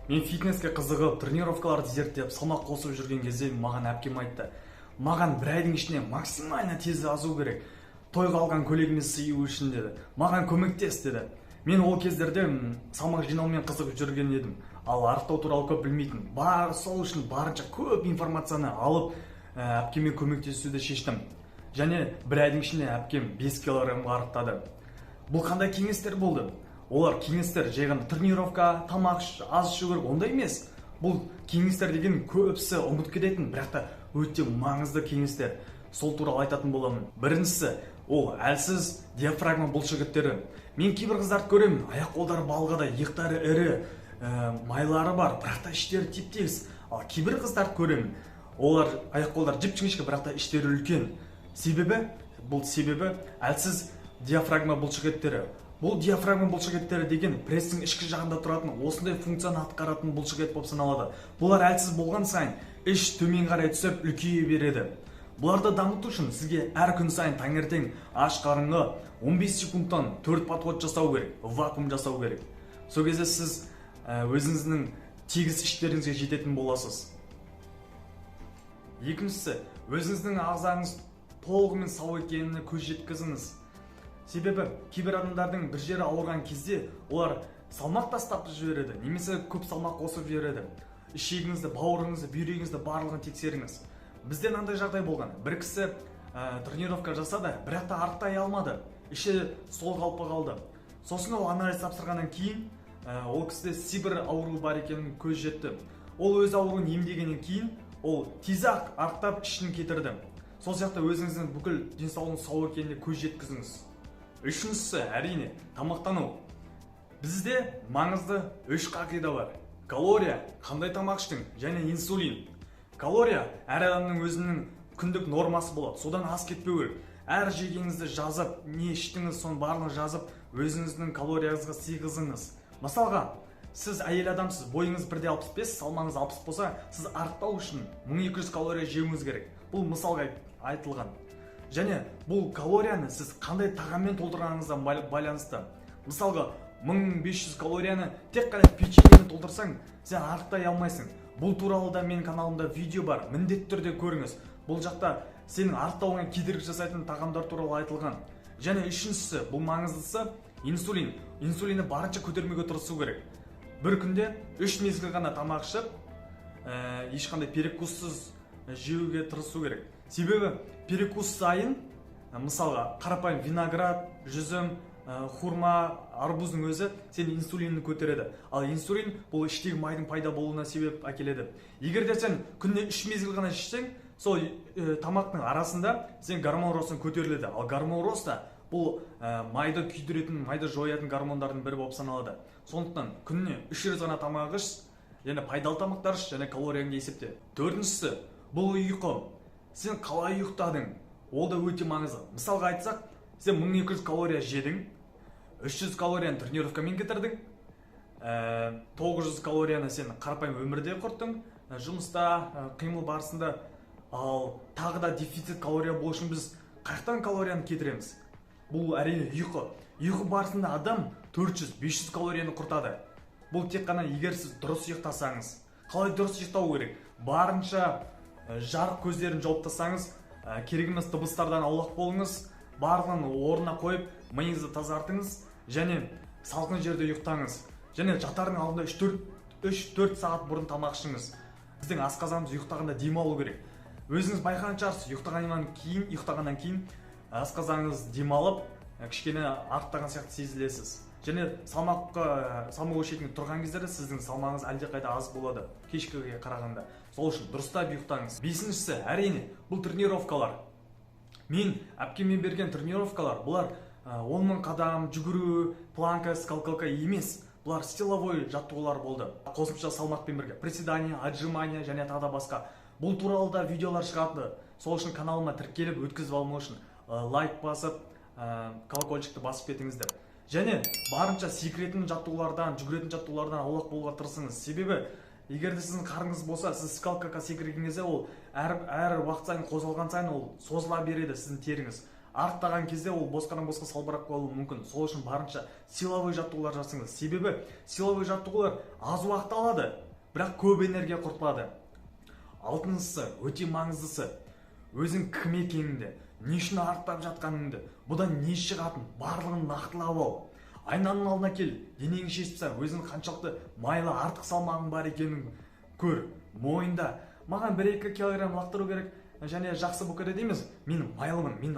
Мен фитнеске қызығып, тренировкаларды зерттеп, салмақ қосып жүрген кезде маған әпкем айтты. Маған бір айдың ішінде максимально тез азу керек. Тойға алған көйлегіме сыю үшін деді. Маған көмектес деді. Мен ол кездерде салмақ жинаумен қызығып жүрген едім. Ал арықтау туралы көп білмейтін. Сол үшін барынша көп информацияны алып, әпкеме көмектесуді шештім. Және бір айдың ішінде әпкем 5 килограммға арықтады. Бұл қандай кеңестер болды? Олар кеңестер жайған тренировка, тамақ, аз ішу керек, ондай емес. Бұл кеңестер деген көбісі ұмытып кететін, бірақ та өте маңызды кеңестер. Сол туралы айтатын боламын. Біріншісі, ол әлсіз диафрагма бұлшықеттері. Мен кейбір қыздарды көремін, аяқ қолдары балғадай, иықтары ірі, майлары бар, бірақ та іштері теп-тегіс. Ал кейбір қыздарды көремін, олар аяқ қолдары жіп-жіңішке, бірақ та іштері үлкен. Себебі әлсіз диафрагма бұлшықеттері. Бұл диафрагма бұлшықеттері деген престің ішкі жағында тұратын, осындай функцияны атқаратын бұлшықет болып саналады. Бұлар әлсіз болған сайын іш төмен қарай түсіп үлкейе береді. Бұларды дамыту үшін сізге әр күн сайын таңертең аш қарынғы 15 секундтан 4 подход жасау керек, вакуум жасау керек. Сол кезде сіз өзіңіздің тегіс іштеріңізге жететін боласыз. Екіншісі, өзіңіздің ағзаңыз толығымен сау екеніне көз жеткізіңіз. Себебі кейбір адамдардың бір жері ауырған кезде олар салмақ тастап жібереді, немесе көп салмақ қосып жібереді. Ішегіңізді, бауырыңызды, бүйрегіңізді барлығын тексеріңіз. Бізде мынандай жағдай болған. Бір кісі тренировка жасады, бірақ та арықтай алмады. Іші сол қалпы қалды. Сосын ол анализ тапсырғаннан кейін ол кісіде сибір ауруы бар екенін көз жетті. Ол өз ауруын емдегеннен кейін ол тез-ақ арықтап ішін кетірді. Сол сияқты өзіңіздің бүкіл денсаулығыңыз сау екеніне көз жеткізіңіз. Үшіншісі, әрине, тамақтану. Бізде маңызды 3 қағида бар. Калория, қандай тамақ іштің, және инсулин. Калория әр адамның өзінің күндік нормасы болады. Содан аз кетпеу керек. Әр жегеніңізді жазып, не іштіңіз, соны барлығын жазып, өзіңіздің калорияңызға сыйғызыңыз. Мысалға, сіз әйел адамсыз, бойыңыз 1,65, салмағыңыз 60 болса, сіз арықтау үшін 1200 калория жеуіңіз керек. Бұл мысалға айтылған. Және бұл калорияны сіз қандай тағаммен толтырғаныңыздан байланысты. Мысалға, 1500 калорияны тек қана печеньемен толтырсаң, сен арықтай алмайсың. Бұл туралы да менің каналымда видео бар, міндетті түрде көріңіз. Бұл жақта сенің арықтауыңа кедергі жасайтын тағамдар туралы айтылған. Және үшіншісі, бұл маңыздысы инсулин. Инсулинді барынша көтермеуге тырысу керек. Бір күнде 3 мезгіл ғана тамақ ішіп, ешқандай перекуссыз жеуге тырысу керек. Себебі перекус сайын, мысалға, қарапайым виноград, жүзім, хурма, арбуздың өзі сен инсулинді көтереді. Ал инсулин бұл іштегі майдың пайда болуына себеп әкеледі. Егер де сен күнде 3 мезгіл ғана ішсең, сол тамақтың арасында сен гормон ростың көтеріледі. Ал гормон роста бұл майды күйдіретін, майды жоятын гормондардың бірі болып саналады. Сондықтан күніне 3 рет ғана тамақ іш, және пайдалы тамақтар іш, және калорияңды есепте. Төртіншісі, бұл ұйқы. Сен қалай ұйықтадың? Ол да өте маңызды. Мысалға айтсақ, сен 1200 калория жедің, 300 калорияны тренировкамен кетірдің, 900 калорияны сен қарапайым өмірде құрттың, жұмыста, қимыл барысында, ал тағы да дефицит калория болу үшін біз қаяқтан калорияны кетіреміз? Бұл әрине ұйқы. Ұйқы барысында адам 400-500 калорияны құртады. Бұл тек қана егер сіз дұрыс ұйықтасаңыз. Қалай дұрыс ұйықтау керек? Барынша жарық көздерін жауып тастаңыз, керек емес дыбыстардан аулақ болыңыз, барлығын орнына қойып, миыңызды тазартыңыз, және салқын жерде ұйықтаңыз. Және жатардың алдында 3-4 сағат бұрын тамақ ішіңіз. Біздің асқазанымыз ұйықтағанда демалу керек. Өзіңіз байқаған шығарсыз, ұйықтағаннан кейін асқазаныңыз демалып, кішкене артықтаған сияқты сезілесіз. Және салмақ өлшейтінде тұрған кездерде сіздің салмағыңыз әлдеқайда аз болады, кешкіге қарағанда. Сол үшін дұрыстап ұйықтаңыз. Бесіншісі, әрине, бұл тренировкалар. Мен әпкеме берген тренировкалар, бұлар 10 000 қадам, жүгіру, планка, скакалка емес. Бұлар силовой жаттығулар болды. Қосымша салмақпен бірге приседания, отжимания және тағы да басқа. Бұл туралы да видеолар шығады. Сол үшін каналыма тіркеліп өткізіп алмау үшін лайк басып, колокольчикті басып кетіңіздер. Және барынша секіретін жаттығулардан, жүгіретін жаттығулардан аулақ болуға тырысыңыз. Себебі егер де сіздің қарныңыз болса, сіз скакалка секірген кезде ол әр уақыт сайын қозғалған сайын ол созыла береді сіздің теріңіз. арықтаған кезде ол босқадан босқа салбырап қалуы мүмкін. Сол үшін барынша силовой жаттығулар жасаңыз. Себебі силовой жаттығулар аз уақыт алады, бірақ көп энергия құртады. Алтыншысы, өте маңыздысы, өзің кім екеніңді, не үшін арықтап жатқаныңды, бұдан не шығатын, барлығын нақтылап ал. Айнаның алдына кел, денеңді шешіп сар, өзің қаншалықты майлы артық салмағың бар екенін көр, мойында. Маған 1-2 килограмм лақтыру керек, және жақсы бұл көреді емес. Мен майлымын, мен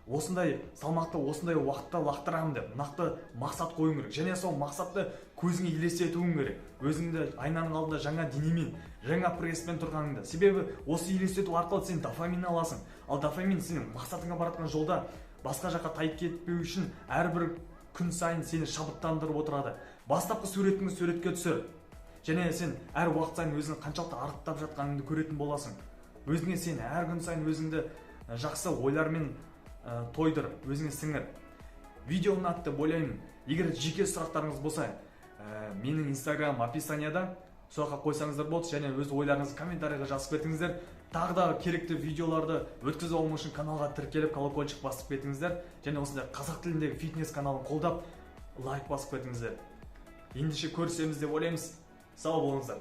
осындай салмақты осындай уақытта лақтырамын деп нақты мақсат қоюың керек. Және сол мақсатты көзіңе елестетуің керек. Өзіңді айнаның алдында жаңа денемен, жаңа пресспен тұрғаныңда. Себебі осы елестету арқылы сен дофамин аласың. Ал дофамин сенің мақсатыңа баратын жолда басқа жаққа тайып кетпеу үшін әрбір күн сайын сені шабыттандырып отырады. Бастапқы суретіңді суретке түсір. Және сен әр уақыт сайын өзің қаншалықты арықтап жатқаныңды көретін боласың. Өзіңе сен әр күн сайын өзіңді жақсы ойлармен тойдыр, өзіңе сіңір. Видео ұнады деп ойлаймын. Егер жеке сұрақтарыңыз болса, менің Instagram описанияда соға қойсаңыздар болды, және өз ойларыңызды комментарийға жазып кетіңіздер. Тағы да керекті видеоларды өткізіп алу үшін каналға тіркеліп, колокольчик басып кетіңіздер. Және осындай қазақ тіліндегі фитнес каналын қолдап, лайк басып кетіңіздер. Ендеше көрісеміз деп ойлаймыз. Сау болыңыздар.